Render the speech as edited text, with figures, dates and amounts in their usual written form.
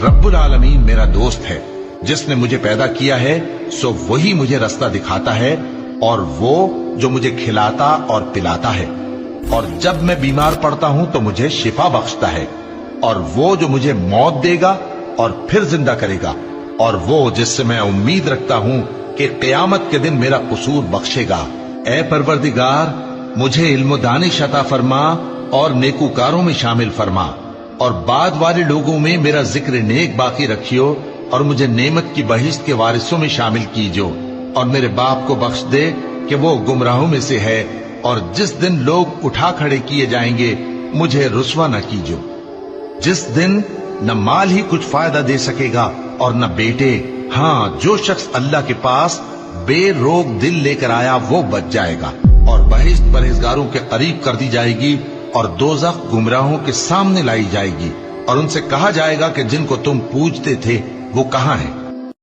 रब्बुल आलमीन मेरा दोस्त है, जिसने मुझे पैदा किया है सो वही मुझे रास्ता दिखाता है, और वो जो मुझे खिलाता और पिलाता है, और जब मैं बीमार पड़ता हूं तो मुझे शिफा बख्शता है, और वो जो मुझे मौत देगा और फिर जिंदा करेगा, और वो जिससे मैं उम्मीद रखता हूं कि क़यामत के दिन मेरा कसूर बख्शेगा। ए परवरदिगार, मुझे इल्म दानिश अता फरमा और नेकूकारों में शामिल फरमा, और बाद वाले लोगों में मेरा जिक्र नेक बाकी रखियो, और मुझे नेमत की बहिश्त के वारिसों में शामिल कीजो, और मेरे बाप को बख्श दे कि वो गुमराहों में से है, और जिस दिन लोग उठा खड़े किए जाएंगे मुझे रुसवा न कीजो, जिस दिन न माल ही कुछ फायदा दे सकेगा और न बेटे। हाँ, जो शख्स अल्लाह के पास बेरोग दिल लेकर आया वो बच जाएगा, और बहिश्त परहेजगारों के करीब कर दी जाएगी, और दोज़ख गुमराहों के सामने लाई जाएगी, और उनसे कहा जाएगा कि जिनको तुम पूजते थे वो कहाँ हैं।